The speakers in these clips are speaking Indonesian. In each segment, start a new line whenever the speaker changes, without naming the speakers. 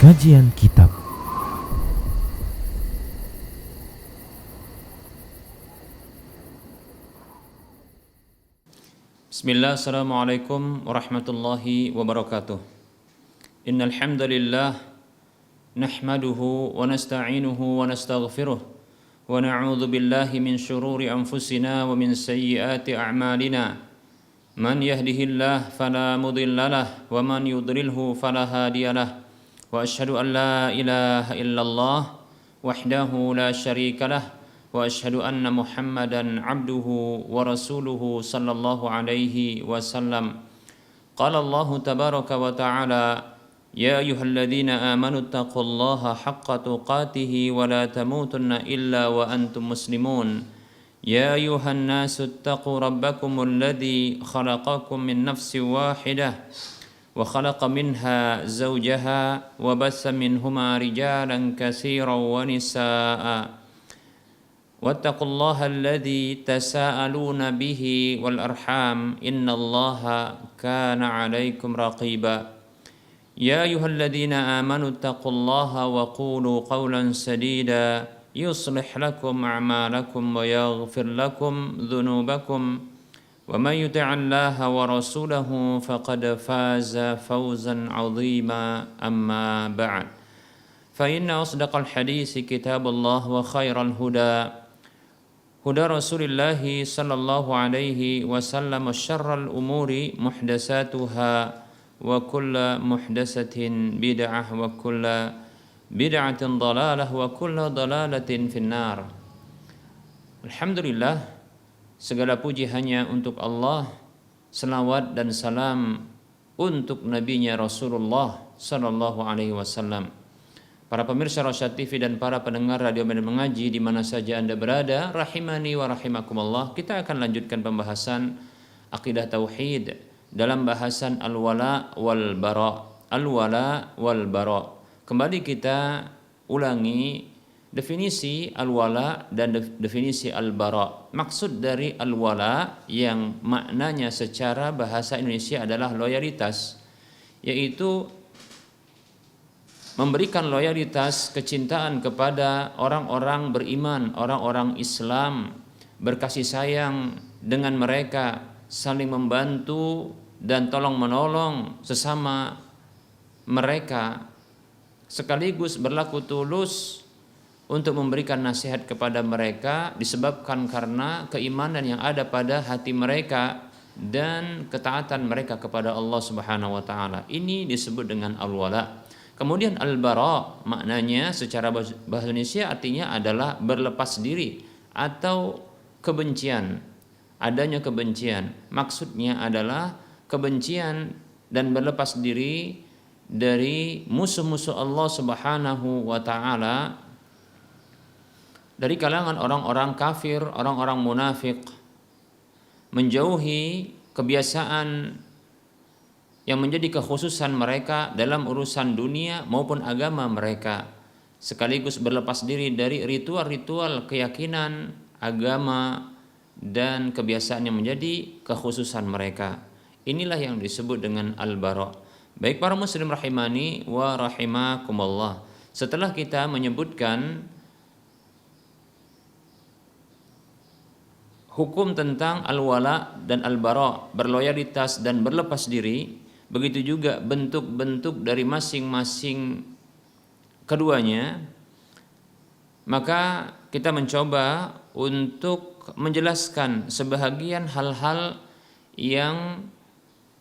Kajian Kitab.
Bismillah, assalamualaikum warahmatullahi wabarakatuh. Innal hamdalillah nahmaduhu wa nasta'inuhu wa nastaghfiruh wa na'udzu billahi min shururi anfusina wa min sayyiati a'malina. Man yahdihillahu fala mudilla lahu wa man yudlilhu fala hadiyalah. Wa asyhadu an la ilaha illallah wahdahu la syarika lah wa asyhadu anna Muhammadan abduhu wa rasuluhu sallallahu alaihi wasallam. Qala Allah tabaraka wa ta'ala, ya ayyuhalladzina amanu taqullaha haqqa tuqatih wa la tamutunna illa wa antum muslimun. Ya ayyuhan nasu taqu rabbakumul ladzi khalaqakum min nafsin wahidah wa khalaqa minha zawjaha wa bassa minhuma rijalan katsiran wa nisaa'a. Wattaqullaha alladzi tasaaluna bihi wal arham innallaha kana 'alaikum raqiba. Ya ayyuhalladzina amanu taqullaha wa qulu qawlan sadida yuslih lakum a'malakum wa yaghfir lakum dhunubakum wa may yuti'illaha wa rasulahu faqad faza fawzan 'azima amma ba'd. Fa inna asdaqal hadisi kitabullah wa khairal huda huda Rasulillah sallallahu alaihi wasallam wa syarral umuri muhdatsatuha wa kullu muhdatsatin bid'ah wa kullu bid'atin dhalalah wa kullu dhalalatin finnar. Alhamdulillah, segala puji hanya untuk Allah, selawat dan salam untuk nabinya Rasulullah sallallahu alaihi wasallam. Para pemirsa Rosyad TV dan para pendengar radio Medan Mengaji di mana saja Anda berada, rahimani wa rahimakumullah. Kita akan lanjutkan pembahasan akidah tauhid dalam bahasan al-wala wal bara. Al-wala wal bara. Kembali kita ulangi definisi al-wala dan definisi al-bara. Maksud dari al-wala yang maknanya secara bahasa Indonesia adalah loyalitas, yaitu memberikan loyalitas, kecintaan kepada orang-orang beriman, orang-orang Islam, berkasih sayang dengan mereka, saling membantu dan tolong-menolong sesama mereka, sekaligus berlaku tulus untuk memberikan nasihat kepada mereka disebabkan karena keimanan yang ada pada hati mereka dan ketaatan mereka kepada Allah Subhanahu wa taala. Ini disebut dengan al-wala. Kemudian al-bara maknanya secara bahasa Indonesia artinya adalah berlepas diri atau kebencian. Adanya kebencian. Maksudnya adalah kebencian dan berlepas diri dari musuh-musuh Allah Subhanahu wa taala dari kalangan orang-orang kafir, orang-orang munafik, menjauhi kebiasaan yang menjadi kekhususan mereka dalam urusan dunia maupun agama mereka, sekaligus berlepas diri dari ritual-ritual keyakinan, agama dan kebiasaan yang menjadi kekhususan mereka. Inilah yang disebut dengan al-bara. Baik para muslim rahimani wa rahimakumullah, setelah kita menyebutkan hukum tentang al-wala dan al-bara, berloyalitas dan berlepas diri, begitu juga bentuk-bentuk dari masing-masing keduanya, maka kita mencoba untuk menjelaskan sebahagian hal-hal yang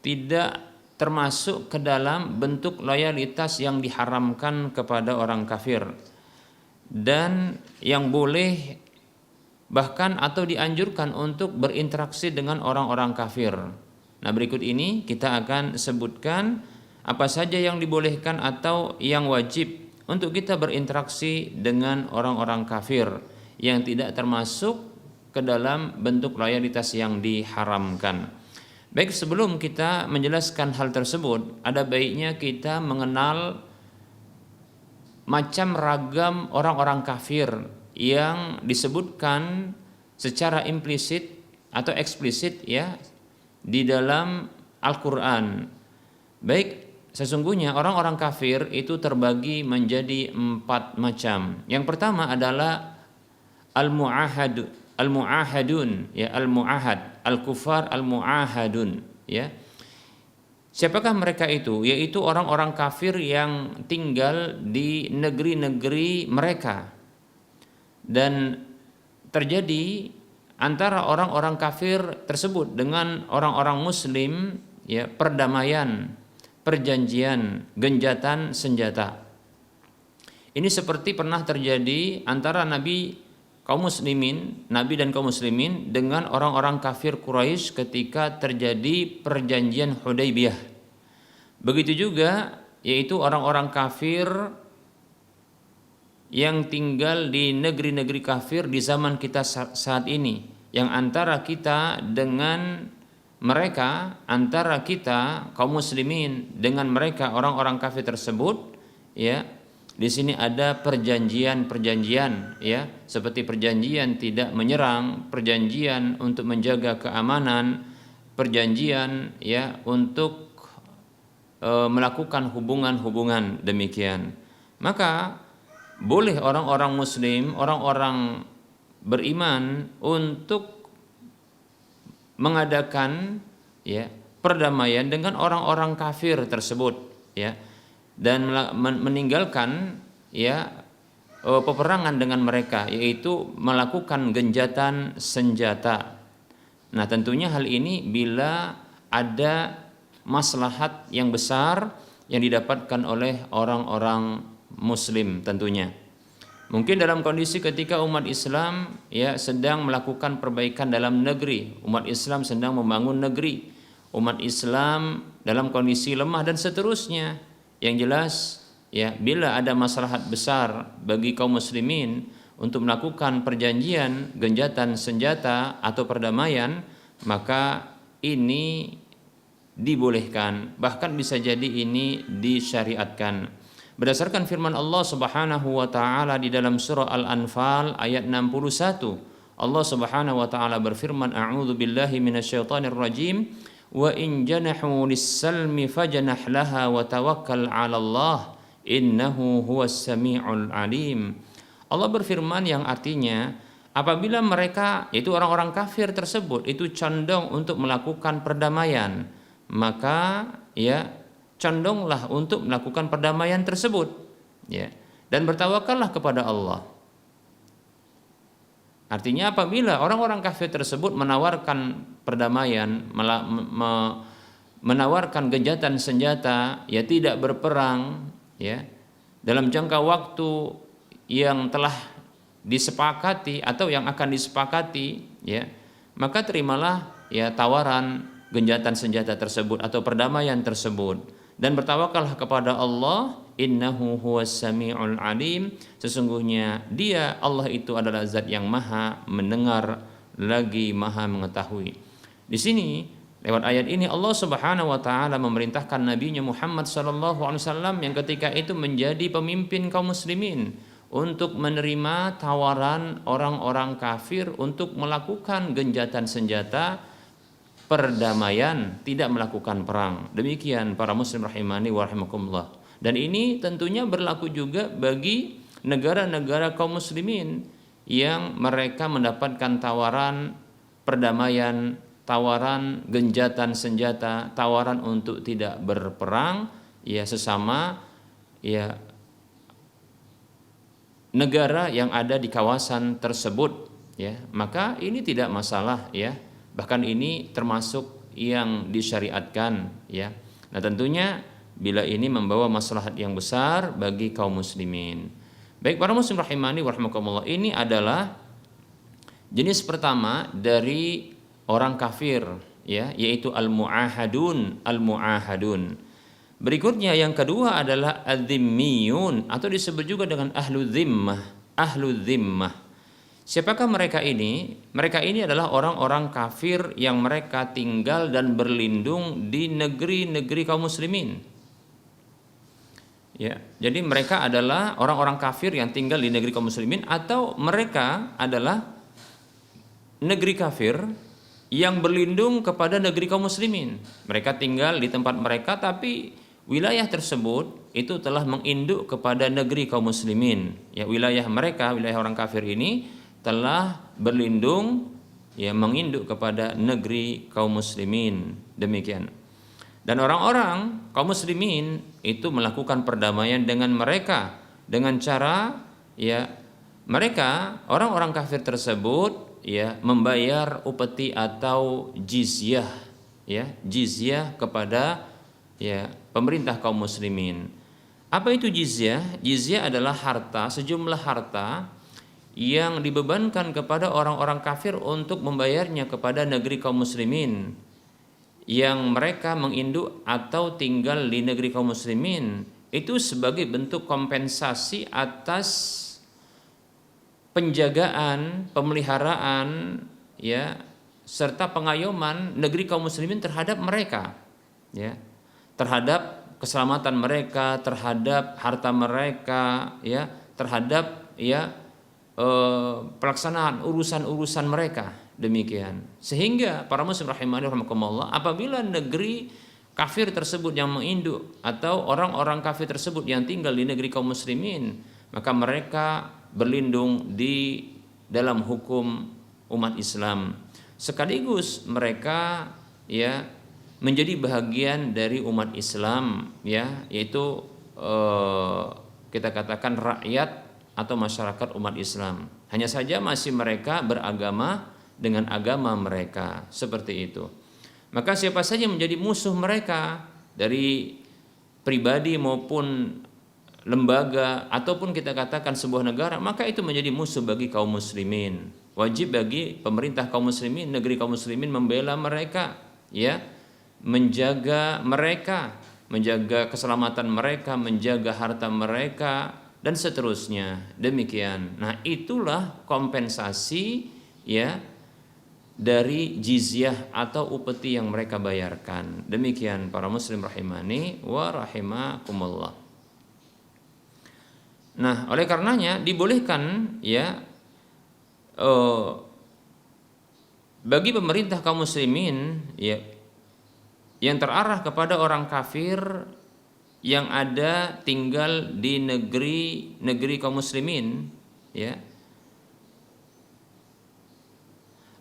tidak termasuk ke dalam bentuk loyalitas yang diharamkan kepada orang kafir dan yang boleh bahkan atau dianjurkan untuk berinteraksi dengan orang-orang kafir. Nah, berikut ini kita akan sebutkan apa saja yang dibolehkan atau yang wajib untuk kita berinteraksi dengan orang-orang kafir yang tidak termasuk ke dalam bentuk loyalitas yang diharamkan. Baik, sebelum kita menjelaskan hal tersebut, ada baiknya kita mengenal macam ragam orang-orang kafir yang disebutkan secara implisit atau eksplisit ya di dalam Al-Qur'an. Baik sesungguhnya orang-orang kafir itu terbagi menjadi 4 macam. Yang pertama adalah al-mu'ahadun, ya, al-mu'ahad, al-kufar al-mu'ahadun, ya. Siapakah mereka itu? Yaitu orang-orang kafir yang tinggal di negeri-negeri mereka. Dan terjadi antara orang-orang kafir tersebut dengan orang-orang muslim, ya, perdamaian, perjanjian, genjatan senjata. Ini seperti pernah terjadi antara Nabi dan kaum muslimin dengan orang-orang kafir Quraisy ketika terjadi perjanjian Hudaybiyah. Begitu juga yaitu orang-orang kafir yang tinggal di negeri-negeri kafir di zaman kita saat ini, yang antara kita dengan mereka, antara kita kaum muslimin dengan mereka orang-orang kafir tersebut, ya. Di sini ada perjanjian, ya, seperti perjanjian tidak menyerang, perjanjian untuk menjaga keamanan, perjanjian, ya, untuk melakukan hubungan-hubungan demikian. Maka boleh orang-orang muslim, orang-orang beriman untuk mengadakan, ya, perdamaian dengan orang-orang kafir tersebut, ya, dan meninggalkan, ya, peperangan dengan mereka, yaitu melakukan genjatan senjata. Nah, tentunya hal ini bila ada maslahat yang besar yang didapatkan oleh orang-orang muslim tentunya. Mungkin dalam kondisi ketika umat Islam, ya, sedang melakukan perbaikan dalam negeri, umat Islam sedang membangun negeri, umat Islam dalam kondisi lemah dan seterusnya. Yang jelas, ya, bila ada maslahat besar bagi kaum muslimin untuk melakukan perjanjian, genjatan senjata atau perdamaian, maka ini dibolehkan, bahkan bisa jadi ini disyariatkan. Berdasarkan firman Allah Subhanahu wa taala di dalam surah Al-Anfal ayat 61, Allah Subhanahu wa taala berfirman, a'udzu billahi minasyaitonir rajim, wa in janahu lis-salmi fajnah laha wa tawakkal 'ala Allah innahu huwas samiul alim. Allah berfirman yang artinya, apabila mereka, yaitu orang-orang kafir tersebut, itu condong untuk melakukan perdamaian, maka, ya, condonglah untuk melakukan perdamaian tersebut, ya, dan bertawakallah kepada Allah. Artinya apabila orang-orang kafir tersebut menawarkan perdamaian, menawarkan genjatan senjata, ya, tidak berperang, ya, dalam jangka waktu yang telah disepakati atau yang akan disepakati, ya, maka terimalah, ya, tawaran genjatan senjata tersebut atau perdamaian tersebut dan bertawakallah kepada Allah, innahu huwas samiul alim, sesungguhnya dia, Allah itu adalah zat yang maha mendengar lagi maha mengetahui. Di sini lewat ayat ini Allah Subhanahu wa taala memerintahkan nabinya Muhammad sallallahu alaihi wasallam yang ketika itu menjadi pemimpin kaum muslimin untuk menerima tawaran orang-orang kafir untuk melakukan genjatan senjata, perdamaian, tidak melakukan perang. Demikian para muslim rahimani wa rahimakumullah. Dan ini tentunya berlaku juga bagi negara-negara kaum muslimin yang mereka mendapatkan tawaran perdamaian, tawaran genjatan senjata, tawaran untuk tidak berperang, ya, sesama, ya, negara yang ada di kawasan tersebut, ya, maka ini tidak masalah, ya. Bahkan ini termasuk yang disyariatkan, ya. Nah, tentunya bila ini membawa maslahat yang besar bagi kaum muslimin. Baik para muslim rahimani wa rahimakumullah, ini adalah jenis pertama dari orang kafir, ya, yaitu al-mu'ahadun. Berikutnya yang kedua adalah adzimiyun atau disebut juga dengan ahlu zimmah. Siapakah mereka ini? Mereka ini adalah orang-orang kafir yang mereka tinggal dan berlindung di negeri-negeri kaum muslimin. Ya, jadi mereka adalah orang-orang kafir yang tinggal di negeri kaum muslimin, atau mereka adalah negeri kafir yang berlindung kepada negeri kaum muslimin. Mereka tinggal di tempat mereka, tapi wilayah tersebut itu telah menginduk kepada negeri kaum muslimin. Ya, wilayah mereka, wilayah orang kafir ini telah berlindung, ya, menginduk kepada negeri kaum muslimin. Demikian. Dan orang-orang kaum muslimin itu melakukan perdamaian dengan mereka dengan cara, ya, mereka orang-orang kafir tersebut, ya, membayar upeti atau jizyah, ya, jizyah kepada, ya, pemerintah kaum muslimin. Apa itu jizyah? Jizyah adalah harta, sejumlah harta yang dibebankan kepada orang-orang kafir untuk membayarnya kepada negeri kaum muslimin yang mereka menginduk atau tinggal di negeri kaum muslimin, itu sebagai bentuk kompensasi atas penjagaan, pemeliharaan, ya, serta pengayoman negeri kaum muslimin terhadap mereka, ya, terhadap keselamatan mereka, terhadap harta mereka, ya, terhadap, ya, pelaksanaan urusan-urusan mereka. Demikian. Sehingga para muslim rahimani rahimakumullah, apabila negeri kafir tersebut yang menginduk atau orang-orang kafir tersebut yang tinggal di negeri kaum muslimin, maka mereka berlindung di dalam hukum umat Islam. Sekaligus mereka, ya, menjadi bagian dari umat Islam, ya, yaitu kita katakan rakyat atau masyarakat umat Islam. Hanya saja masih mereka beragama dengan agama mereka, seperti itu. Maka siapa saja menjadi musuh mereka dari pribadi maupun lembaga ataupun kita katakan sebuah negara, maka itu menjadi musuh bagi kaum muslimin. Wajib bagi pemerintah kaum muslimin, negeri kaum muslimin membela mereka, ya, menjaga mereka, menjaga keselamatan mereka, menjaga harta mereka dan seterusnya. Demikian. Nah, itulah kompensasi, ya, dari jizyah atau upeti yang mereka bayarkan. Demikian para muslim rahimani wa rahimakumullah. Nah, oleh karenanya dibolehkan, ya, bagi pemerintah kaum muslimin, ya, yang terarah kepada orang kafir yang ada tinggal di negeri kaum muslimin, ya,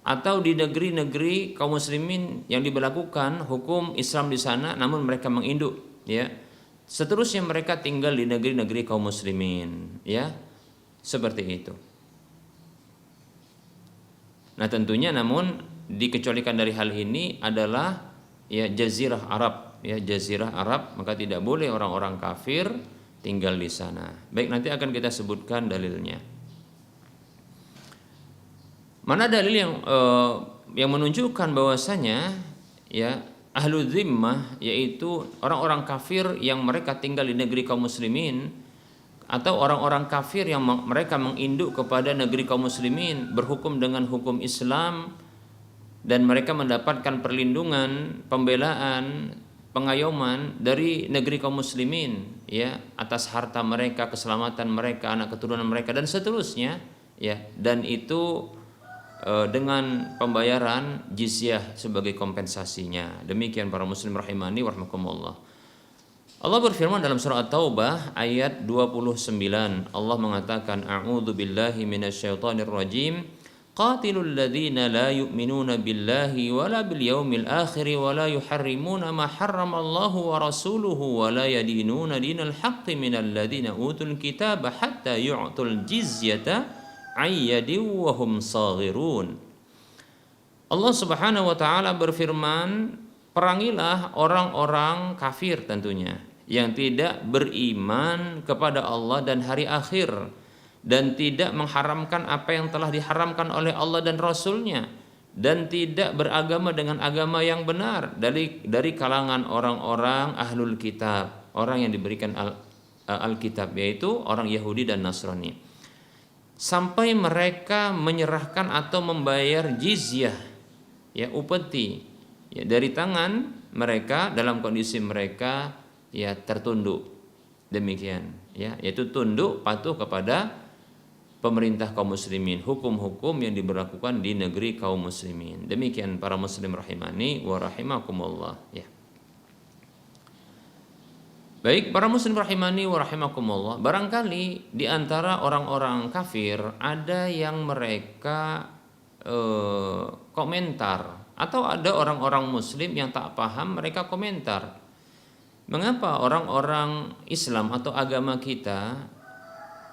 atau di negeri-negeri kaum muslimin yang diberlakukan hukum Islam di sana namun mereka menginduk, ya. Seterusnya mereka tinggal di negeri-negeri kaum muslimin, ya. Seperti itu. Nah, tentunya namun dikecualikan dari hal ini adalah, ya, jazirah Arab, ya, jazirah Arab, maka tidak boleh orang-orang kafir tinggal di sana. Baik, nanti akan kita sebutkan dalilnya. Mana dalil yang menunjukkan bahwasanya, ya, ahlu zimmah, yaitu orang-orang kafir yang mereka tinggal di negeri kaum muslimin atau orang-orang kafir yang mereka menginduk kepada negeri kaum muslimin, berhukum dengan hukum Islam dan mereka mendapatkan perlindungan, pembelaan, pengayoman dari negeri kaum muslimin, ya, atas harta mereka, keselamatan mereka, anak keturunan mereka dan seterusnya, ya, dan itu dengan pembayaran jizyah sebagai kompensasinya. Demikian para muslim rahimani wa rahmakumullah. Allah berfirman dalam surah At-Taubah ayat 29. Allah mengatakan, a'udzu billahi minasyaitonir rajim. Qatilul ladzina la yu'minuna billahi wala bil yaumil akhir wala yuharrimuna ma harramallahu wa rasuluhu wala yadinuna dinal haqqi minal ladzina utul kitaba hatta yu'tul jizyata ayyadi wa hum saghirun. Allah Subhanahu wa taala berfirman, perangilah orang-orang kafir tentunya yang tidak beriman kepada Allah dan hari akhir dan tidak mengharamkan apa yang telah diharamkan oleh Allah dan Rasul-Nya dan tidak beragama dengan agama yang benar dari kalangan orang-orang ahlul kitab, orang yang diberikan Alkitab, yaitu orang Yahudi dan Nasrani, sampai mereka menyerahkan atau membayar jizyah, ya, upeti, ya, dari tangan mereka dalam kondisi mereka, ya, tertunduk. Demikian, ya, yaitu tunduk patuh kepada pemerintah kaum muslimin, hukum-hukum yang diberlakukan di negeri kaum muslimin. Demikian para muslim rahimani wa rahimakumullah, ya. Baik, para muslim rahimani wa rahimakumullah, barangkali di antara orang-orang kafir ada yang mereka komentar, atau ada orang-orang muslim yang tak paham mereka komentar. Mengapa orang-orang Islam atau agama kita,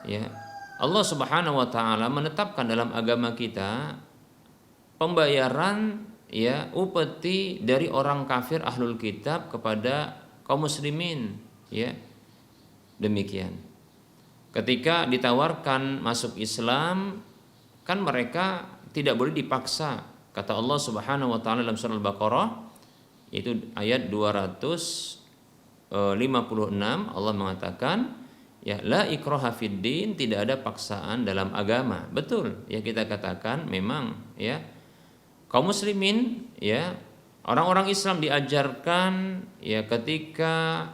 ya, Allah Subhanahu wa taala menetapkan dalam agama kita pembayaran, ya, upeti dari orang kafir ahlul kitab kepada kaum muslimin, ya. Demikian. Ketika ditawarkan masuk Islam, kan mereka tidak boleh dipaksa. Kata Allah Subhanahu wa taala dalam surah Al-Baqarah, yaitu ayat 256, Allah mengatakan, ya, la ikraha fid din, tidak ada paksaan dalam agama. Betul, ya, kita katakan memang, ya, kaum muslimin, ya, orang-orang Islam diajarkan, ya, ketika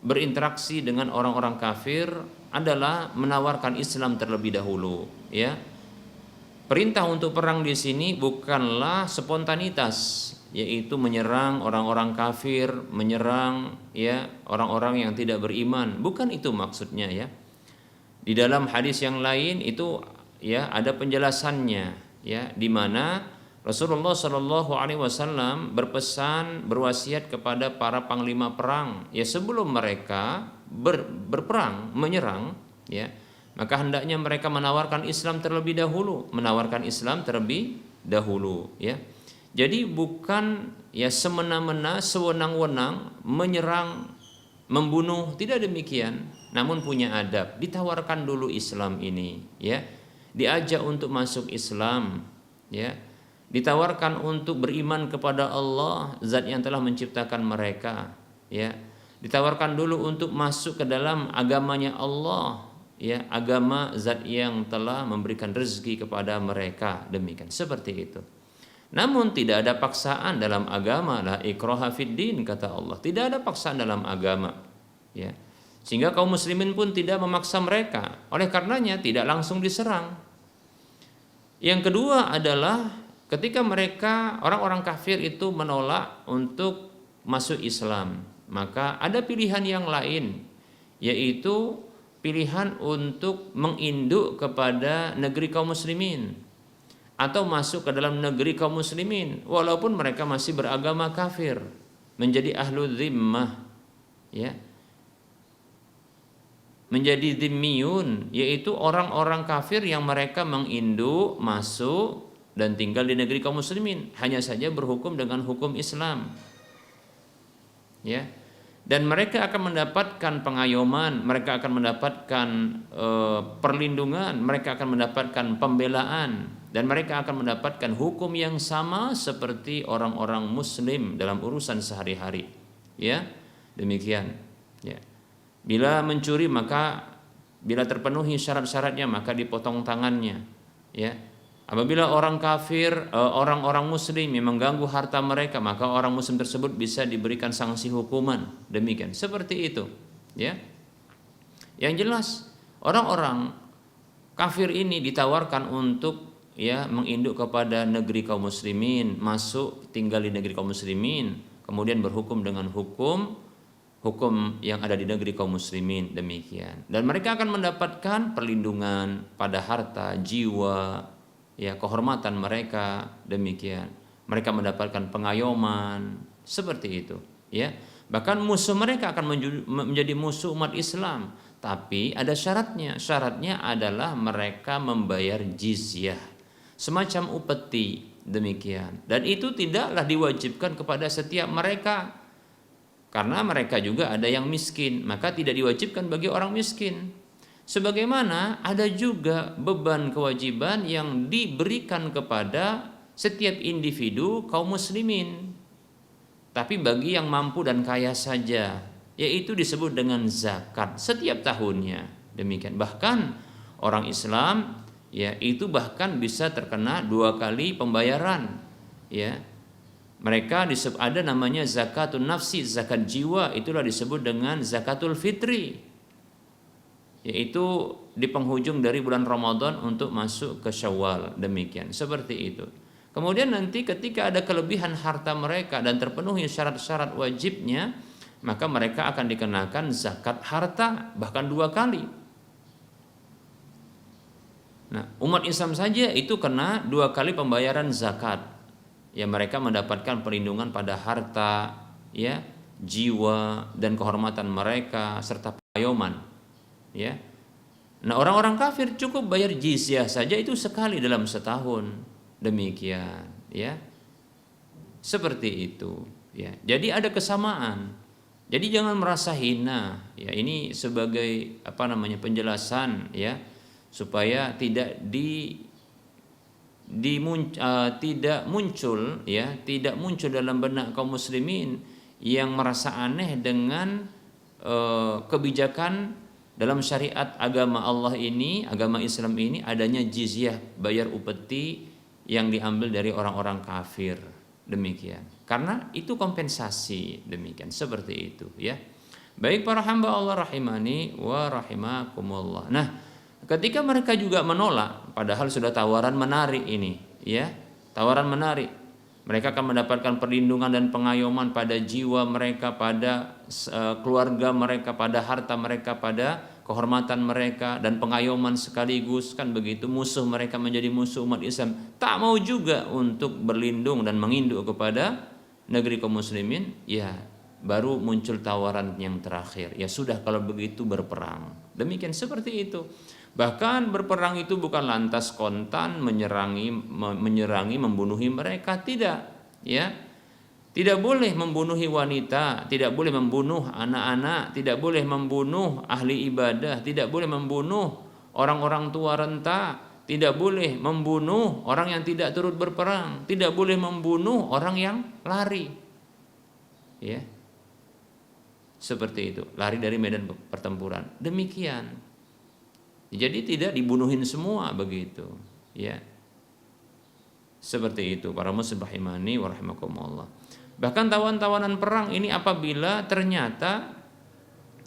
berinteraksi dengan orang-orang kafir adalah menawarkan Islam terlebih dahulu, ya. Perintah untuk perang di sini bukanlah spontanitas, yaitu menyerang orang-orang kafir, menyerang, ya, orang-orang yang tidak beriman. Bukan itu maksudnya, ya. Di dalam hadis yang lain itu, ya, ada penjelasannya, ya, di mana Rasulullah Shallallahu Alaihi Wasallam berpesan, berwasiat kepada para panglima perang, ya, sebelum mereka berperang, menyerang, ya, maka hendaknya mereka menawarkan Islam terlebih dahulu, ya. Jadi bukan, ya, semena-mena, sewenang-wenang menyerang, membunuh, tidak demikian. Namun punya adab, ditawarkan dulu Islam ini, ya, diajak untuk masuk Islam, ya, ditawarkan untuk beriman kepada Allah, zat yang telah menciptakan mereka, ya, ditawarkan dulu untuk masuk ke dalam agamanya Allah, ya, agama zat yang telah memberikan rezeki kepada mereka. Demikian, seperti itu. Namun tidak ada paksaan dalam agama, la ikraha fid din, kata Allah. Tidak ada paksaan dalam agama, ya. Sehingga kaum muslimin pun tidak memaksa mereka. Oleh karenanya tidak langsung diserang. Yang kedua adalah ketika mereka, orang-orang kafir itu menolak untuk masuk Islam, maka ada pilihan yang lain, yaitu pilihan untuk menginduk kepada negeri kaum muslimin atau masuk ke dalam negeri kaum muslimin walaupun mereka masih beragama kafir, menjadi ahlul zimmah, ya, menjadi zimmiyun, yaitu orang-orang kafir yang mereka menginduk, masuk dan tinggal di negeri kaum muslimin, hanya saja berhukum dengan hukum Islam, ya. Dan mereka akan mendapatkan pengayoman, mereka akan mendapatkan perlindungan, mereka akan mendapatkan pembelaan, dan mereka akan mendapatkan hukum yang sama seperti orang-orang muslim dalam urusan sehari-hari, ya. Demikian, ya. Bila mencuri, maka bila terpenuhi syarat-syaratnya maka dipotong tangannya, ya. Apabila orang kafir, orang-orang muslim yang mengganggu harta mereka, maka orang muslim tersebut bisa diberikan sanksi hukuman. Demikian, seperti itu, ya. Yang jelas orang-orang kafir ini ditawarkan untuk, ya, menginduk kepada negeri kaum muslimin, masuk tinggal di negeri kaum muslimin, kemudian berhukum dengan hukum yang ada di negeri kaum muslimin. Demikian. Dan mereka akan mendapatkan perlindungan pada harta, jiwa, ya, kehormatan mereka. Demikian, mereka mendapatkan pengayoman, seperti itu, ya. Bahkan musuh mereka akan menjadi musuh umat Islam, tapi ada syaratnya. Syaratnya adalah mereka membayar jizyah, semacam upeti. Demikian. Dan itu tidaklah diwajibkan kepada setiap mereka, karena mereka juga ada yang miskin, maka tidak diwajibkan bagi orang miskin. Sebagaimana ada juga beban kewajiban yang diberikan kepada setiap individu kaum muslimin, tapi bagi yang mampu dan kaya saja, yaitu disebut dengan zakat setiap tahunnya. Demikian. Bahkan orang Islam, ya, itu bahkan bisa terkena 2 kali pembayaran, ya. Mereka ada namanya zakatun nafsi, zakat jiwa, itulah disebut dengan zakatul fitri, yaitu di penghujung dari bulan Ramadan untuk masuk ke Syawal. Demikian, seperti itu. Kemudian nanti ketika ada kelebihan harta mereka dan terpenuhi syarat-syarat wajibnya, maka mereka akan dikenakan zakat harta bahkan 2 kali. Nah, umat Islam saja itu kena 2 kali pembayaran zakat. Ya, mereka mendapatkan perlindungan pada harta, ya, jiwa dan kehormatan mereka serta payoman, ya. Nah, orang-orang kafir cukup bayar jizyah saja itu sekali dalam setahun. Demikian, ya. Seperti itu, ya. Jadi ada kesamaan. Jadi jangan merasa hina, ya. Ini sebagai penjelasan, ya, supaya tidak tidak muncul dalam benak kaum muslimin yang merasa aneh dengan kebijakan dalam syariat agama Allah ini, agama Islam ini adanya jizyah, bayar upeti yang diambil dari orang-orang kafir. Demikian. Karena itu kompensasi, demikian, seperti itu, ya. Baik para hamba Allah rahimani wa rahimakumullah. Nah, ketika mereka juga menolak, padahal sudah tawaran menarik ini, ya, tawaran menarik. Mereka akan mendapatkan perlindungan dan pengayoman pada jiwa mereka, pada keluarga mereka, pada harta mereka, pada kehormatan mereka, dan pengayoman sekaligus, kan begitu. Musuh mereka menjadi musuh umat Islam, tak mau juga untuk berlindung dan menginduk kepada negeri kaum muslimin. Ya, baru muncul tawaran yang terakhir, ya sudah kalau begitu berperang. Demikian, seperti itu. Bahkan berperang itu bukan lantas kontan menyerangi, membunuhi mereka, tidak, ya. Tidak boleh membunuhi wanita, tidak boleh membunuh anak-anak, tidak boleh membunuh ahli ibadah, tidak boleh membunuh orang-orang tua renta, tidak boleh membunuh orang yang tidak turut berperang, tidak boleh membunuh orang yang lari, ya. Seperti itu, lari dari medan pertempuran. Demikian. Jadi tidak dibunuhin semua, begitu, ya. Seperti itu para muslim rahimani wa rahimakumullah. Bahkan tawanan perang ini apabila ternyata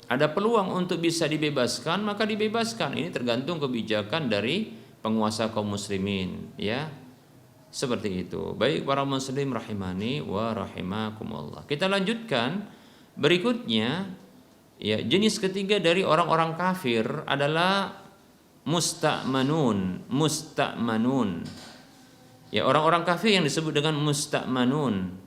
ada peluang untuk bisa dibebaskan, maka dibebaskan. Ini tergantung kebijakan dari penguasa kaum muslimin, ya. Seperti itu. Baik para muslim rahimani wa rahimakumullah. Kita lanjutkan berikutnya, ya, jenis ketiga dari orang-orang kafir adalah musta'manun. Ya, orang-orang kafir yang disebut dengan musta'manun.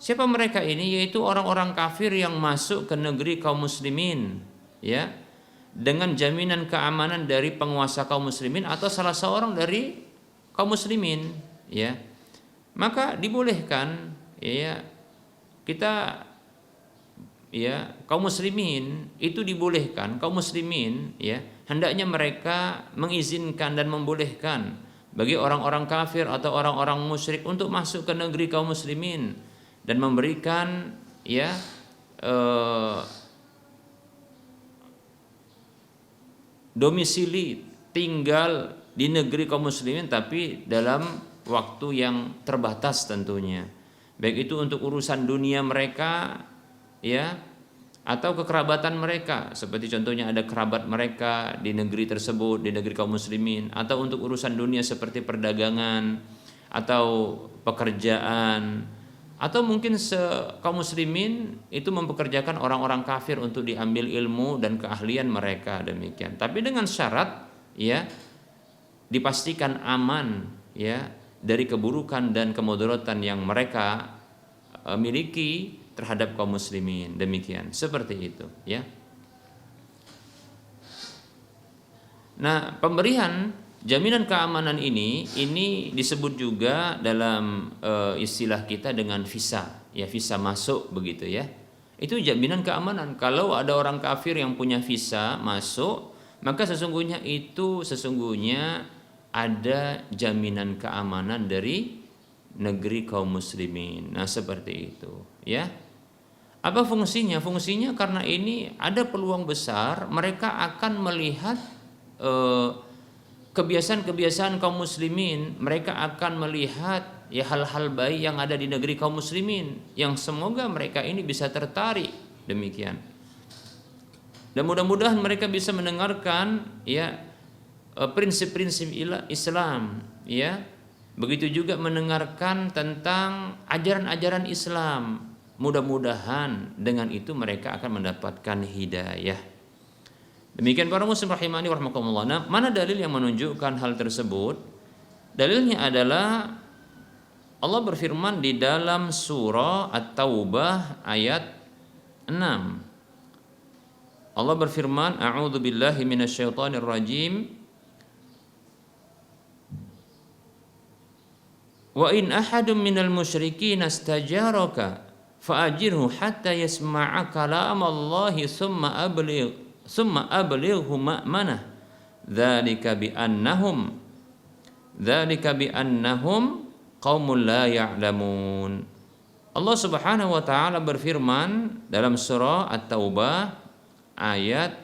Siapa mereka ini? Yaitu orang-orang kafir yang masuk ke negeri kaum muslimin, ya, dengan jaminan keamanan dari penguasa kaum muslimin atau salah seorang dari kaum muslimin, ya. Maka dibolehkan, ya, kita, ya, kaum muslimin itu dibolehkan, kaum muslimin, ya, hendaknya mereka mengizinkan dan membolehkan bagi orang-orang kafir atau orang-orang musyrik untuk masuk ke negeri kaum muslimin dan memberikan, ya, domisili tinggal di negeri kaum muslimin, tapi dalam waktu yang terbatas tentunya, baik itu untuk urusan dunia mereka, ya, atau kekerabatan mereka, seperti contohnya ada kerabat mereka di negeri tersebut, di negeri kaum muslimin, atau untuk urusan dunia seperti perdagangan atau pekerjaan, atau mungkin kaum muslimin itu mempekerjakan orang-orang kafir untuk diambil ilmu dan keahlian mereka, demikian. Tapi dengan syarat, ya, dipastikan aman, ya, dari keburukan dan kemudaratan yang mereka miliki terhadap kaum muslimin, demikian, seperti itu, ya. Nah, pemberian jaminan keamanan ini disebut juga dalam istilah kita dengan visa, ya, visa masuk, begitu, ya. Itu jaminan keamanan. Kalau ada orang kafir yang punya visa masuk, maka sesungguhnya ada jaminan keamanan dari negeri kaum muslimin. Nah, seperti itu, ya. Apa fungsinya? Fungsinya karena ini ada peluang besar mereka akan melihat kebiasaan-kebiasaan kaum muslimin, mereka akan melihat, ya, hal-hal baik yang ada di negeri kaum muslimin, yang semoga mereka ini bisa tertarik, demikian. Dan mudah-mudahan mereka bisa mendengarkan, ya, prinsip-prinsip Islam, ya. Begitu juga mendengarkan tentang ajaran-ajaran Islam, mudah-mudahan dengan itu mereka akan mendapatkan hidayah. Demikian para muslim rahimani warahmatullah. Nah, mana dalil yang menunjukkan hal tersebut? Dalilnya adalah Allah berfirman di dalam surah At-Taubah ayat 6. Allah berfirman, A'udzu billahi minasyaitonir rajim. Wa in ahadum minal musyrikin istajaraka fa'ajirhu hatta yasma'a kalam Allah summa ablighu ma'manah. Dzalika bi annahum qaumul la ya'lamun. Allah Subhanahu wa taala berfirman dalam surah At-Taubah ayat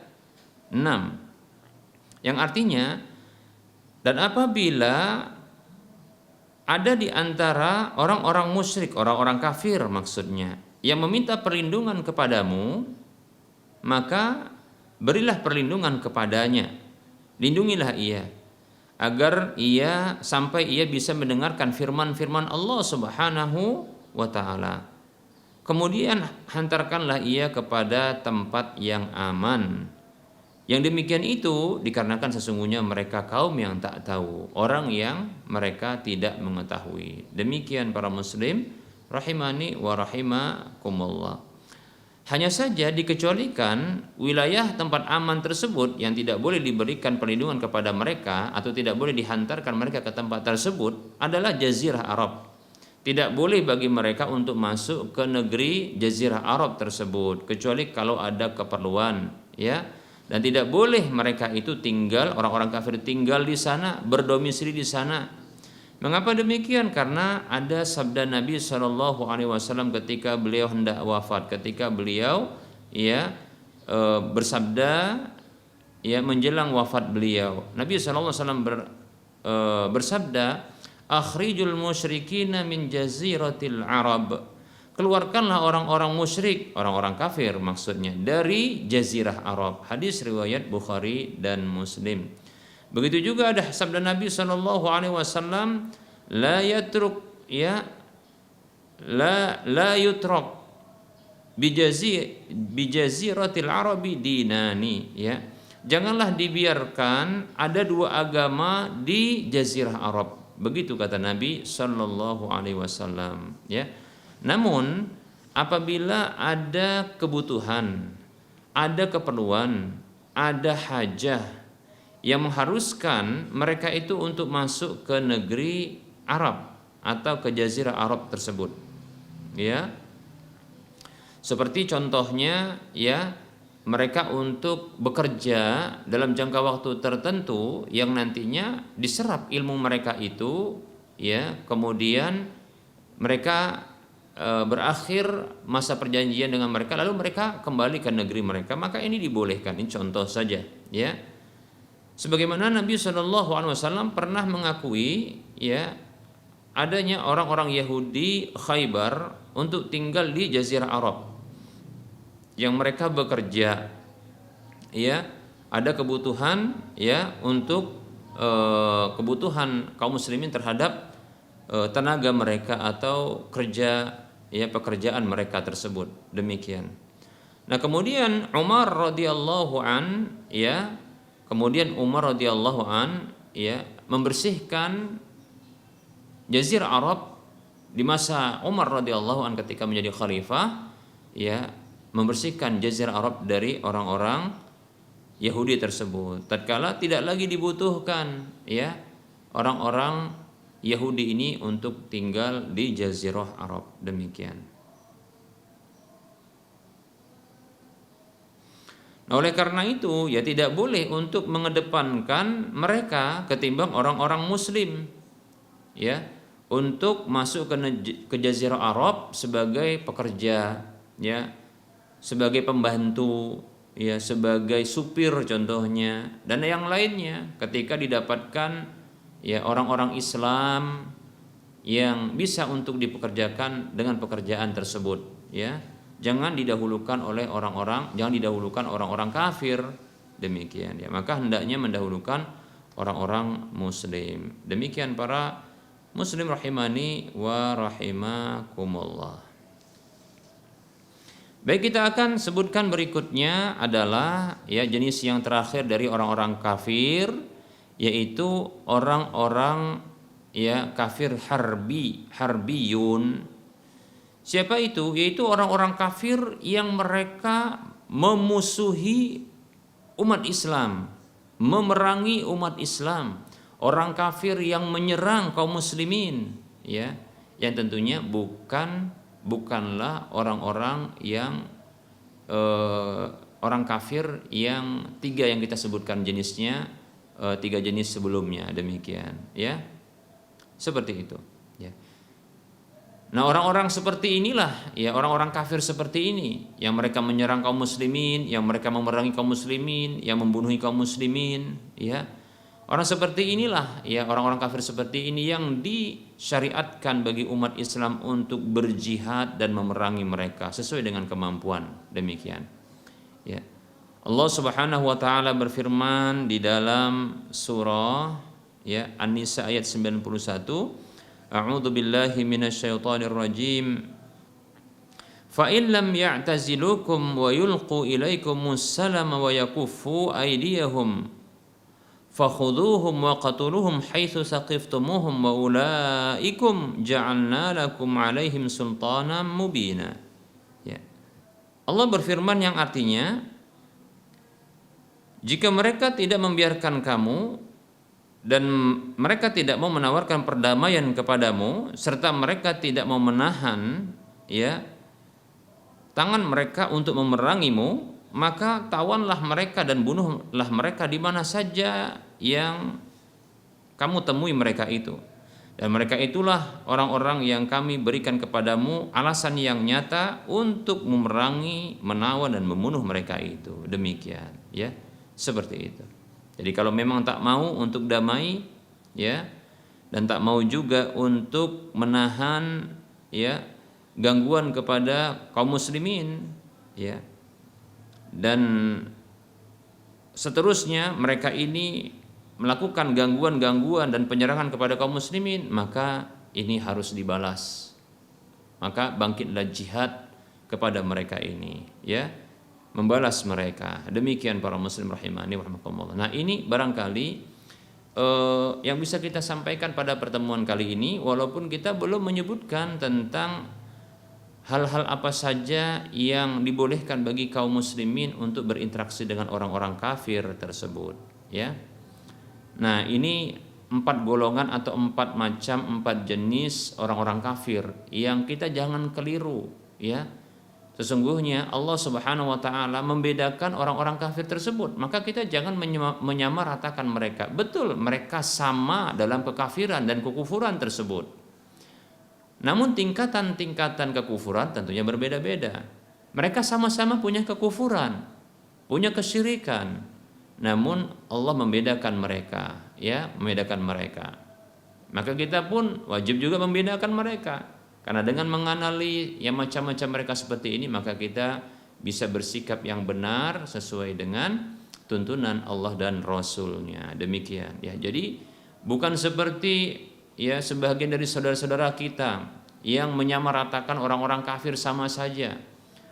6 yang artinya, dan apabila ada di antara orang-orang musyrik, orang-orang kafir maksudnya, yang meminta perlindungan kepadamu, maka berilah perlindungan kepadanya, lindungilah ia, agar ia sampai ia bisa mendengarkan firman-firman Allah Subhanahu wa taala. Kemudian hantarkanlah ia kepada tempat yang aman. Yang demikian itu dikarenakan sesungguhnya mereka kaum yang tak tahu, orang yang mereka tidak mengetahui. Demikian para muslim rahimani wa rahimakumullah. Hanya saja dikecualikan wilayah tempat aman tersebut yang tidak boleh diberikan perlindungan kepada mereka atau tidak boleh dihantarkan mereka ke tempat tersebut adalah Jazirah Arab. Tidak boleh bagi mereka untuk masuk ke negeri Jazirah Arab tersebut kecuali kalau ada keperluan, ya. Dan tidak boleh mereka itu tinggal, orang-orang kafir tinggal di sana, berdomisili di sana. Mengapa demikian? Karena ada sabda Nabi SAW ketika beliau hendak wafat, ketika beliau bersabda menjelang wafat beliau. Nabi SAW bersabda, akhrijul musyrikina min jaziratil Arab. Keluarkanlah orang-orang musyrik, orang-orang kafir maksudnya, dari jazirah Arab. Hadis riwayat Bukhari dan Muslim. Begitu juga ada sabda Nabi SAW, la yutrok bijaziratil Arabi dinani, ya. Janganlah dibiarkan ada dua agama di jazirah Arab. Begitu kata Nabi SAW, ya. Namun apabila ada kebutuhan, ada keperluan, ada hajah yang mengharuskan mereka itu untuk masuk ke negeri Arab atau ke jazirah Arab tersebut, ya. Seperti contohnya, ya, mereka untuk bekerja dalam jangka waktu tertentu yang nantinya diserap ilmu mereka itu, ya, kemudian mereka berakhir masa perjanjian dengan mereka, lalu mereka kembali ke negeri mereka, maka ini dibolehkan. Ini contoh saja, ya. Sebagaimana Nabi SAW pernah mengakui, ya, adanya orang-orang Yahudi Khaybar untuk tinggal di Jazirah Arab, yang mereka bekerja, ya, ada kebutuhan, ya, untuk kebutuhan kaum muslimin terhadap tenaga mereka atau kerja, ya, pekerjaan mereka tersebut. Demikian. Nah, kemudian Umar radhiyallahu an, ya, membersihkan Jazirah Arab di masa Umar radhiyallahu an ketika menjadi khalifah, ya, membersihkan Jazirah Arab dari orang-orang Yahudi tersebut. Tatkala tidak lagi dibutuhkan, ya, orang-orang Yahudi ini untuk tinggal di Jazirah Arab. Demikian. Nah, oleh karena itu, ya, tidak boleh untuk mengedepankan mereka ketimbang orang-orang muslim, ya, untuk masuk ke Jazirah Arab sebagai pekerja, ya, sebagai pembantu, ya, sebagai supir contohnya, dan yang lainnya, ketika didapatkan, ya, orang-orang Islam yang bisa untuk dipekerjakan dengan pekerjaan tersebut, ya. Jangan didahulukan orang-orang kafir. Demikian, ya. Maka hendaknya mendahulukan orang-orang muslim. Demikian para muslim rahimani wa rahimakumullah. Baik, kita akan sebutkan berikutnya adalah ya jenis yang terakhir dari orang-orang kafir, yaitu orang-orang ya kafir harbiyun. Siapa itu? Yaitu orang-orang kafir yang mereka memusuhi umat Islam, memerangi umat Islam, orang kafir yang menyerang kaum muslimin, ya, yang tentunya bukanlah orang-orang yang orang kafir yang tiga yang kita sebutkan jenisnya, tiga jenis sebelumnya, demikian, ya, seperti itu, ya. Nah, orang-orang seperti inilah, ya, orang-orang kafir seperti ini yang mereka menyerang kaum muslimin, yang mereka memerangi kaum muslimin, yang membunuh kaum muslimin, ya. Orang seperti inilah, ya, orang-orang kafir seperti ini yang disyariatkan bagi umat Islam untuk berjihad dan memerangi mereka sesuai dengan kemampuan, demikian. Ya. Allah Subhanahu wa taala berfirman di dalam surah ya An-Nisa ayat 91, A'udzu billahi minasyaitonir rajim. Fa in lam ya'tazilukum wa yulqu ilaikumus salama wa yakuffu aydiyahum fakhudhuhum wa qatuluhum haitsu saqiftumuhum wa ulaikum ja'alna lakum 'alaihim sultanan mubina. Ya. Allah berfirman yang artinya, jika mereka tidak membiarkan kamu dan mereka tidak mau menawarkan perdamaian kepadamu, serta mereka tidak mau menahan ya tangan mereka untuk memerangimu, maka tawanlah mereka dan bunuhlah mereka di mana saja yang kamu temui mereka itu. Dan mereka itulah orang-orang yang kami berikan kepadamu alasan yang nyata untuk memerangi, menawan dan membunuh mereka itu. Demikian, ya, seperti itu. Jadi kalau memang tak mau untuk damai, ya, dan tak mau juga untuk menahan, ya, gangguan kepada kaum muslimin, ya, dan seterusnya mereka ini melakukan gangguan-gangguan dan penyerangan kepada kaum muslimin, maka ini harus dibalas. Maka bangkitlah jihad kepada mereka ini, ya, membalas mereka. Demikian para muslim rahimani wa rahimakumullah. Nah, ini barangkali yang bisa kita sampaikan pada pertemuan kali ini, walaupun kita belum menyebutkan tentang hal-hal apa saja yang dibolehkan bagi kaum muslimin untuk berinteraksi dengan orang-orang kafir tersebut, ya. Nah, ini 4 golongan atau 4 macam, 4 jenis orang-orang kafir yang kita jangan keliru, ya. Sesungguhnya Allah Subhanahu wa taala membedakan orang-orang kafir tersebut, maka kita jangan menyamaratakan mereka. Betul, mereka sama dalam kekafiran dan kekufuran tersebut. Namun tingkatan-tingkatan kekufuran tentunya berbeda-beda. Mereka sama-sama punya kekufuran, punya kesyirikan. Namun Allah membedakan mereka, ya, membedakan mereka. Maka kita pun wajib juga membedakan mereka. Karena dengan mengenali yang macam-macam mereka seperti ini, maka kita bisa bersikap yang benar sesuai dengan tuntunan Allah dan Rasul-Nya. Demikian, ya. Jadi bukan seperti ya sebagian dari saudara-saudara kita yang menyamaratakan orang-orang kafir sama saja.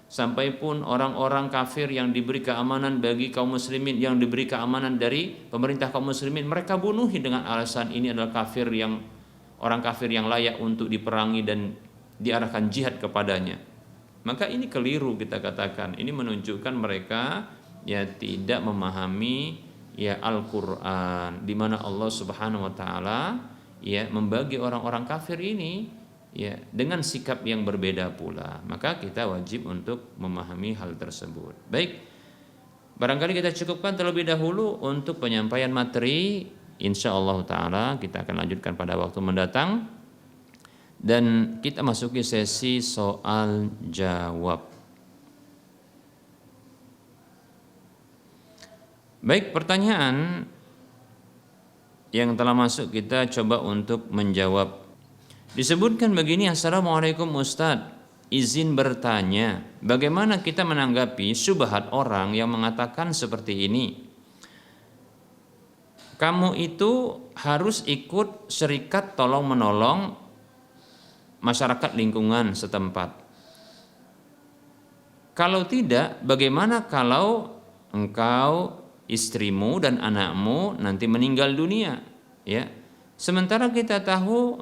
Sampai pun orang-orang kafir yang diberi keamanan bagi kaum muslimin, yang diberi keamanan dari pemerintah kaum muslimin, mereka bunuhi dengan alasan ini adalah kafir yang orang kafir yang layak untuk diperangi dan diarahkan jihad kepadanya. Maka ini keliru, kita katakan. Ini menunjukkan mereka ya tidak memahami ya Al-Qur'an, di mana Allah Subhanahu wa taala ya membagi orang-orang kafir ini ya dengan sikap yang berbeda pula. Maka kita wajib untuk memahami hal tersebut. Baik. Barangkali kita cukupkan terlebih dahulu untuk penyampaian materi. Insyaallah taala kita akan lanjutkan pada waktu mendatang dan kita masuki sesi soal jawab. Baik, pertanyaan yang telah masuk kita coba untuk menjawab. Disebutkan begini, Assalamualaikum Ustadz, izin bertanya, bagaimana kita menanggapi syubhat orang yang mengatakan seperti ini? Kamu itu harus ikut serikat tolong-menolong masyarakat lingkungan setempat. Kalau tidak, bagaimana kalau engkau, istrimu dan anakmu nanti meninggal dunia, ya. Sementara kita tahu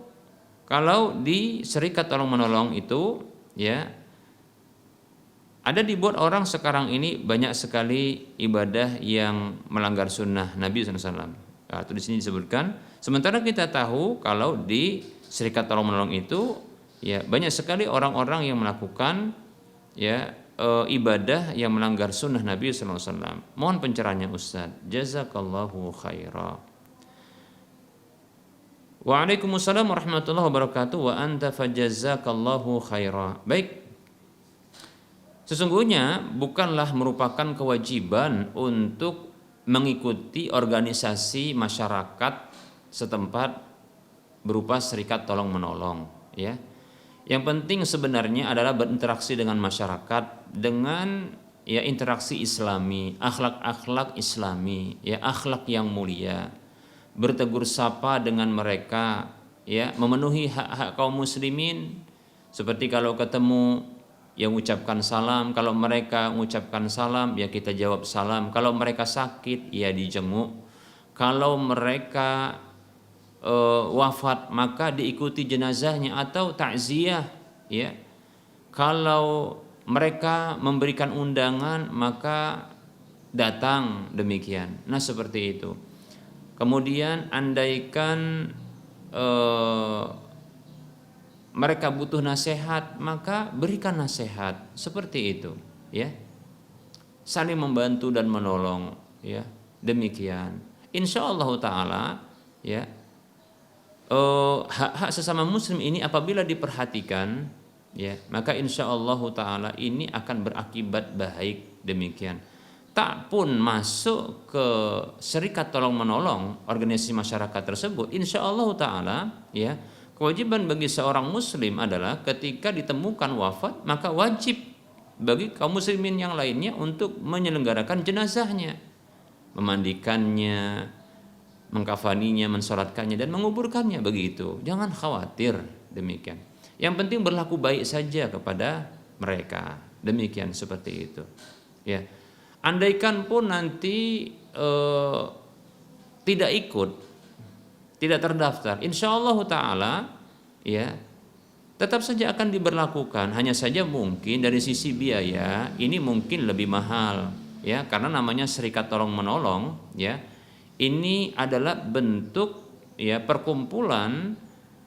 kalau di serikat tolong menolong itu, ya, ada dibuat orang sekarang ini banyak sekali ibadah yang melanggar sunnah Nabi SAW. Atau di sini disebutkan. Sementara kita tahu kalau di serikat tolong menolong itu, ya, banyak sekali orang-orang yang melakukan, ya, ibadah yang melanggar sunnah Nabi SAW. Mohon pencerahannya Ustaz. Jazakallahu khaira. Waalaikumsalam warahmatullahi wabarakatuh. Wa anta fajazakallahu khaira. Baik. Sesungguhnya bukanlah merupakan kewajiban untuk mengikuti organisasi masyarakat setempat berupa serikat tolong menolong, ya. Yang penting sebenarnya adalah berinteraksi dengan masyarakat dengan, ya, interaksi Islami, akhlak-akhlak Islami, ya, akhlak yang mulia. Bertegur sapa dengan mereka, ya, memenuhi hak-hak kaum muslimin, seperti kalau ketemu yang mengucapkan salam, kalau mereka mengucapkan salam ya kita jawab salam, kalau mereka sakit ya dijenguk, kalau mereka wafat maka diikuti jenazahnya atau takziah, ya. Kalau mereka memberikan undangan maka datang, demikian. Nah, seperti itu. Kemudian andaikan mereka butuh nasihat maka berikan nasihat, seperti itu, ya. Saling membantu dan menolong, ya. Demikian. Insyaallah taala, ya. Hak-hak sesama muslim ini apabila diperhatikan, ya, maka insyaallah taala ini akan berakibat baik, demikian. Tak pun masuk ke serikat tolong menolong organisasi masyarakat tersebut, insyaallah taala, ya, kewajiban bagi seorang muslim adalah ketika ditemukan wafat maka wajib bagi kaum muslimin yang lainnya untuk menyelenggarakan jenazahnya, memandikannya, mengkafaninya, mensolatkannya dan menguburkannya, begitu. Jangan khawatir, demikian. Yang penting berlaku baik saja kepada mereka, demikian, seperti itu, ya. Andaikan pun nanti tidak ikut, tidak terdaftar, insyaallah taala, ya, tetap saja akan diberlakukan. Hanya saja mungkin dari sisi biaya ini mungkin lebih mahal, ya, karena namanya serikat tolong menolong, ya. Ini adalah bentuk, ya, perkumpulan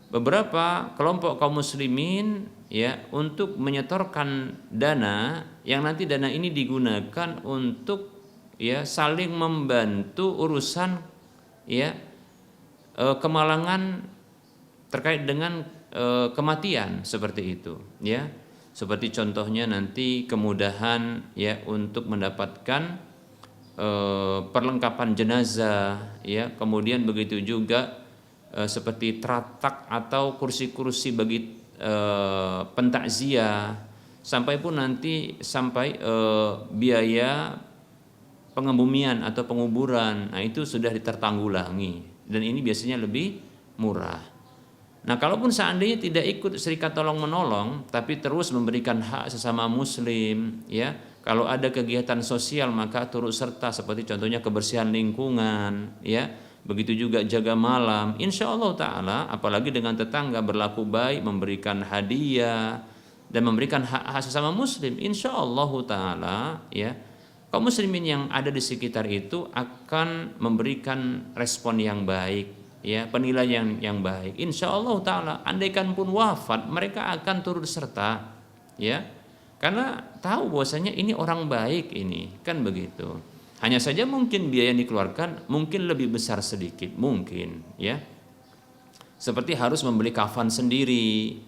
beberapa kelompok kaum muslimin, ya, untuk menyetorkan dana yang nanti dana ini digunakan untuk, ya, saling membantu urusan, ya, kemalangan terkait dengan kematian, seperti itu, ya. Seperti contohnya nanti kemudahan, ya, untuk mendapatkan perlengkapan jenazah, ya, kemudian begitu juga seperti teratak atau kursi-kursi bagi pentakziah, sampai pun nanti sampai biaya pengebumian atau penguburan. Nah, itu sudah ditertanggulangi dan ini biasanya lebih murah. Nah, kalaupun seandainya tidak ikut serikat tolong menolong tapi terus memberikan hak sesama muslim, ya, kalau ada kegiatan sosial maka turut serta, seperti contohnya kebersihan lingkungan, ya, begitu juga jaga malam, insyaallah taala, apalagi dengan tetangga berlaku baik, memberikan hadiah dan memberikan hak-hak sesama muslim, insyaallah taala, ya, kaum muslimin yang ada di sekitar itu akan memberikan respon yang baik, ya, penilaian yang baik, insyaallah taala. Andaikan pun wafat mereka akan turut serta, ya, karena tahu bahwasanya ini orang baik, ini kan begitu. Hanya saja mungkin biaya yang dikeluarkan mungkin lebih besar sedikit, mungkin, ya. Seperti harus membeli kafan sendiri,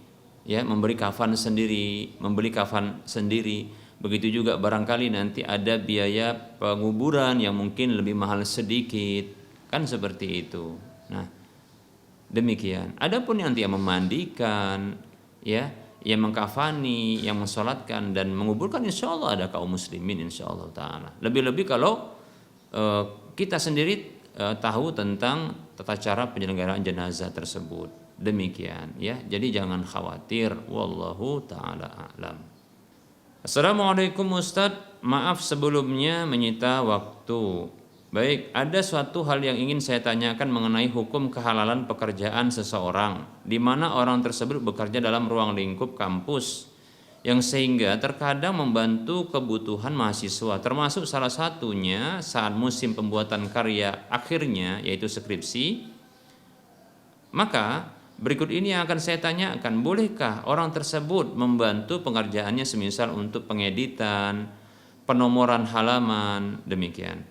ya, membeli kafan sendiri. Begitu juga barangkali nanti ada biaya penguburan yang mungkin lebih mahal sedikit, kan seperti itu. Nah, demikian. Adapun nanti yang memandikan, ya, yang mengkafani, yang mensolatkan dan menguburkan, insya Allah ada kaum muslimin, insya Allah taala. Lebih-lebih kalau kita sendiri tahu tentang tata cara penyelenggaraan jenazah tersebut, demikian, ya. Jadi jangan khawatir, wallahu taala a'lam. Assalamualaikum Ustadz, maaf sebelumnya menyita waktu. Baik, ada suatu hal yang ingin saya tanyakan mengenai hukum kehalalan pekerjaan seseorang, di mana orang tersebut bekerja dalam ruang lingkup kampus, yang sehingga terkadang membantu kebutuhan mahasiswa, termasuk salah satunya saat musim pembuatan karya akhirnya, yaitu skripsi. Maka berikut ini yang akan saya tanyakan, bolehkah orang tersebut membantu pengerjaannya semisal untuk pengeditan, penomoran halaman, demikian.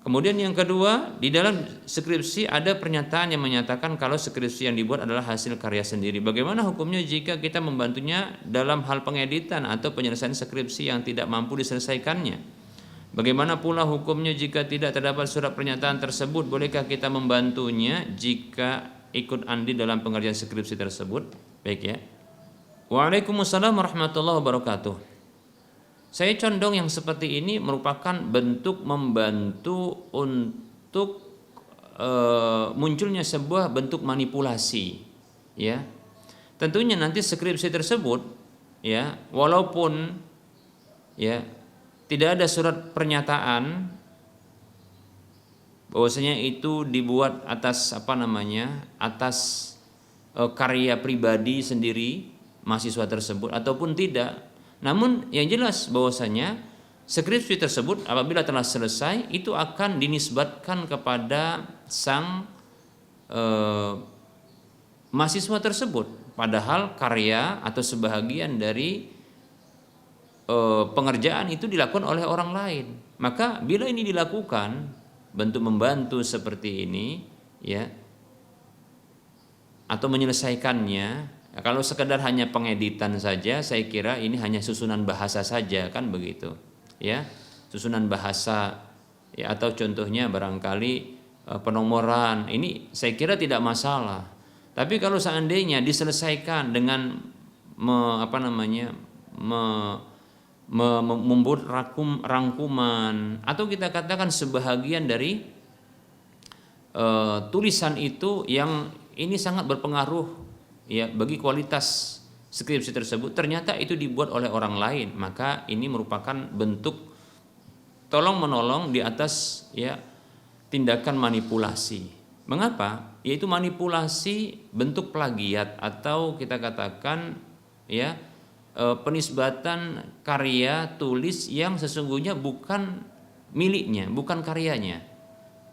Kemudian yang kedua, di dalam skripsi ada pernyataan yang menyatakan kalau skripsi yang dibuat adalah hasil karya sendiri. Bagaimana hukumnya jika kita membantunya dalam hal pengeditan atau penyelesaian skripsi yang tidak mampu diselesaikannya? Bagaimana pula hukumnya jika tidak terdapat surat pernyataan tersebut? Bolehkah kita membantunya jika ikut andil dalam pengerjaan skripsi tersebut? Baik ya. Waalaikumsalam warahmatullahi wabarakatuh. Saya condong yang seperti ini merupakan bentuk membantu untuk munculnya sebuah bentuk manipulasi, ya. Tentunya nanti skripsi tersebut, ya, walaupun ya tidak ada surat pernyataan bahwasanya itu dibuat atas atas karya pribadi sendiri mahasiswa tersebut ataupun tidak. Namun yang jelas bahwasanya skripsi tersebut apabila telah selesai itu akan dinisbatkan kepada sang mahasiswa tersebut, padahal karya atau sebahagian dari pengerjaan itu dilakukan oleh orang lain. Maka bila ini dilakukan bentuk membantu seperti ini, ya, atau menyelesaikannya, ya, kalau sekedar hanya pengeditan saja, saya kira ini hanya susunan bahasa saja, kan begitu, ya, susunan bahasa, ya, atau contohnya barangkali penomoran, ini saya kira tidak masalah. Tapi kalau seandainya diselesaikan dengan membuat rangkuman atau kita katakan sebahagian dari tulisan itu yang ini sangat berpengaruh, ya, bagi kualitas skripsi tersebut, ternyata itu dibuat oleh orang lain, maka ini merupakan bentuk tolong menolong di atas, ya, tindakan manipulasi. Mengapa? Yaitu manipulasi bentuk plagiat atau kita katakan, ya, penisbatan karya tulis yang sesungguhnya bukan miliknya, bukan karyanya,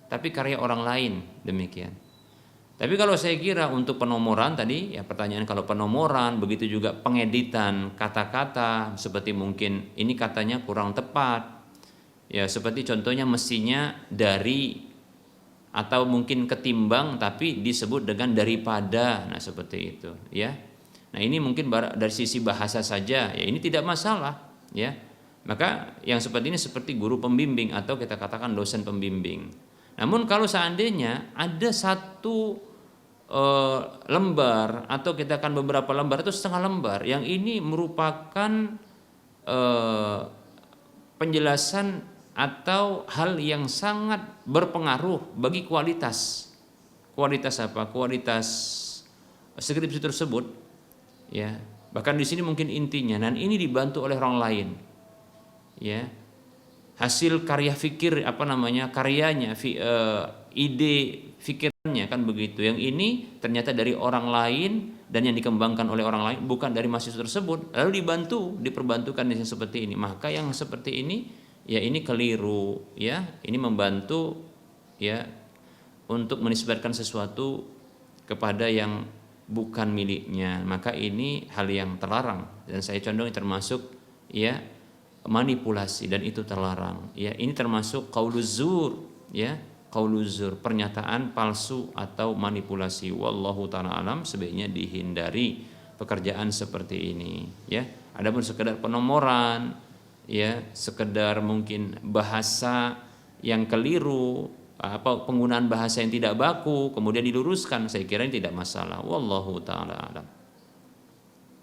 tapi karya orang lain, demikian. Tapi kalau saya kira untuk penomoran tadi, ya, pertanyaan kalau penomoran, begitu juga pengeditan kata-kata, seperti mungkin ini katanya kurang tepat, ya, seperti contohnya mestinya dari atau mungkin ketimbang tapi disebut dengan daripada, nah seperti itu, ya. Nah ini mungkin dari sisi bahasa saja, ya ini tidak masalah, ya. Maka yang seperti ini seperti guru pembimbing atau kita katakan dosen pembimbing. Namun kalau seandainya ada satu lembar atau kita akan beberapa lembar atau setengah lembar yang ini merupakan penjelasan atau hal yang sangat berpengaruh bagi kualitas skripsi tersebut, ya, bahkan di sini mungkin intinya, dan ini dibantu oleh orang lain, ya, hasil karya fikir karyanya, ide fikirannya, kan begitu, yang ini ternyata dari orang lain dan yang dikembangkan oleh orang lain, bukan dari mahasiswa tersebut, lalu diperbantukan yang seperti ini, maka yang seperti ini, ya, ini keliru, ya, ini membantu, ya, untuk menisbatkan sesuatu kepada yang bukan miliknya, maka ini hal yang terlarang dan saya condong termasuk, ya, manipulasi dan itu terlarang, ya, ini termasuk qauluzur, ya, qauluzur, pernyataan palsu atau manipulasi. Wallahu ta'ala alam, sebaiknya dihindari pekerjaan seperti ini, ya. Adapun sekedar penomoran, ya, sekedar mungkin bahasa yang keliru, apa penggunaan bahasa yang tidak baku kemudian diluruskan, saya kira ini tidak masalah. Wallahu ta'ala alam.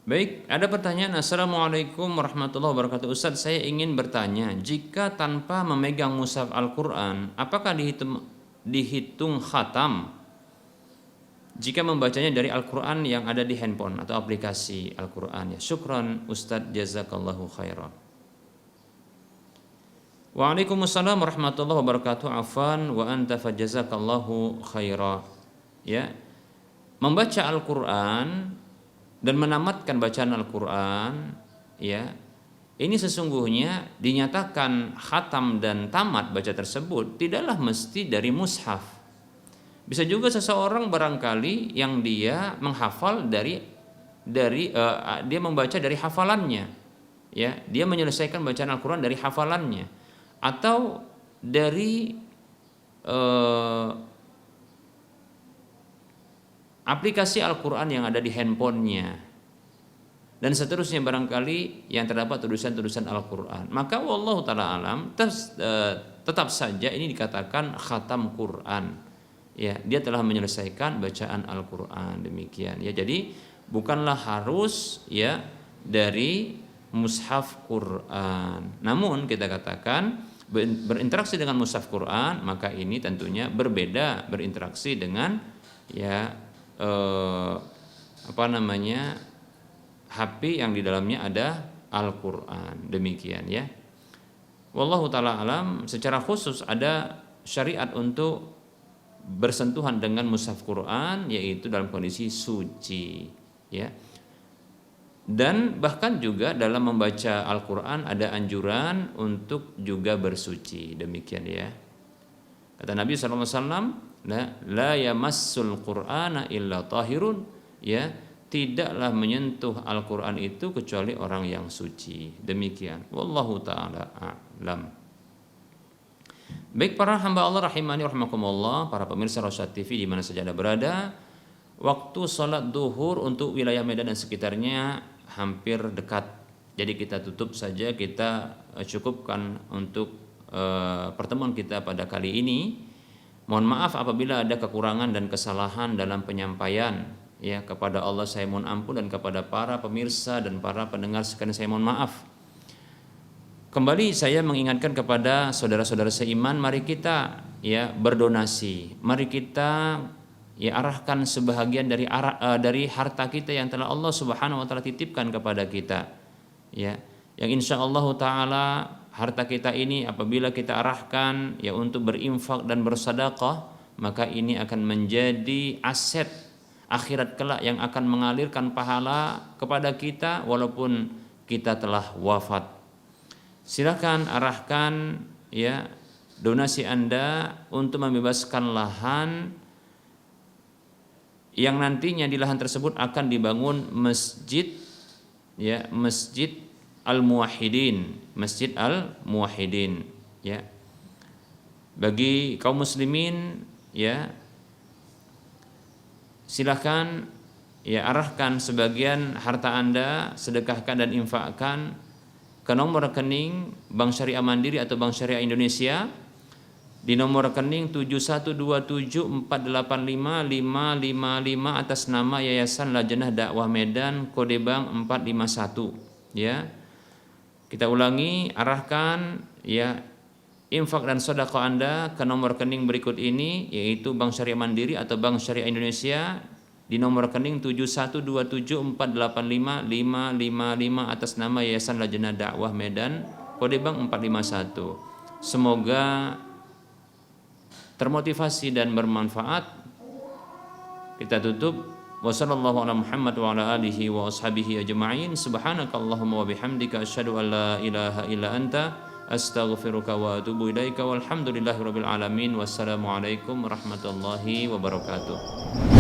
Baik, ada pertanyaan. Assalamualaikum warahmatullahi wabarakatuh. Ustaz, saya ingin bertanya, jika tanpa memegang mushaf Al-Quran, apakah dihitung khatam jika membacanya dari Al-Quran yang ada di handphone atau aplikasi Al-Quran. Ya, syukran Ustadz, jazakallahu khairan. Waalaikumsalam warahmatullahi wabarakatuh. Afan wa anta fajazakallahu khaira. Ya, membaca Al-Quran dan menamatkan bacaan Al-Quran, ya, ini sesungguhnya dinyatakan khatam dan tamat baca tersebut tidaklah mesti dari mushaf. Bisa juga seseorang barangkali yang dia menghafal dia membaca dari hafalannya, ya, dia menyelesaikan bacaan Al-Quran dari hafalannya, atau dari aplikasi Al-Quran yang ada di handphonenya, dan seterusnya barangkali yang terdapat tulisan-tulisan Al-Quran. Maka wallahu ta'ala alam, tetap saja ini dikatakan khatam Quran. Ya, dia telah menyelesaikan bacaan Al-Quran, demikian. Ya, jadi bukanlah harus ya dari mushaf Quran. Namun kita katakan berinteraksi dengan mushaf Quran, maka ini tentunya berbeda berinteraksi dengan ya HP yang di dalamnya ada Al-Quran, demikian ya. Wallahu ta'ala alam, secara khusus ada syariat untuk bersentuhan dengan mushaf Quran, yaitu dalam kondisi suci, ya. Dan bahkan juga dalam membaca Al-Quran ada anjuran untuk juga bersuci, demikian ya. Kata Nabi SAW, la yamassul Qur'ana illa tahirun, ya, tidaklah menyentuh Al-Quran itu kecuali orang yang suci, demikian. Wallahu ta'ala a'lam. Baik para hamba Allah rahimani rahimakumullah, para pemirsa Rosyad TV di mana saja Anda berada, waktu sholat duhur untuk wilayah Medan dan sekitarnya hampir dekat. Jadi kita tutup saja, kita cukupkan untuk pertemuan kita pada kali ini. Mohon maaf apabila ada kekurangan dan kesalahan dalam penyampaian. Ya, kepada Allah saya mohon ampun, dan kepada para pemirsa dan para pendengar sekalian saya mohon maaf. Kembali saya mengingatkan kepada saudara-saudara seiman, mari kita ya berdonasi. Mari kita ya arahkan sebahagian dari harta kita yang telah Allah Subhanahu wa taala titipkan kepada kita. Ya, yang insyaallah taala harta kita ini apabila kita arahkan ya untuk berinfak dan bersedekah, maka ini akan menjadi aset akhirat kelak yang akan mengalirkan pahala kepada kita walaupun kita telah wafat. Silakan arahkan ya donasi Anda untuk membebaskan lahan yang nantinya di lahan tersebut akan dibangun masjid ya, Masjid Al-Muwahhidin, Masjid Al-Muwahhidin ya. Bagi kaum muslimin ya, silakan ya arahkan sebagian harta Anda, sedekahkan dan infakkan ke nomor rekening Bank Syariah Mandiri atau Bank Syariah Indonesia di nomor rekening 7127485555 atas nama Yayasan Lajnah Dakwah Medan, kode bank 451 ya. Kita ulangi, arahkan ya infak dan sedekah Anda ke nomor rekening berikut ini, yaitu Bank Syariah Mandiri atau Bank Syariah Indonesia di nomor rekening 7127485555 atas nama Yayasan Lajnah Dakwah Medan, kode bank 451. Semoga termotivasi dan bermanfaat. Kita tutup. Wassallallahu ala Muhammad wa ala alihi wa ashabihi ajma'in. Subhanakallahumma wa bihamdika asyhadu an la ilaha illa anta astaghfiruka wa atubu ilaika. Walhamdulillahirabbil alamin. Wassalamualaikum warahmatullahi wabarakatuh.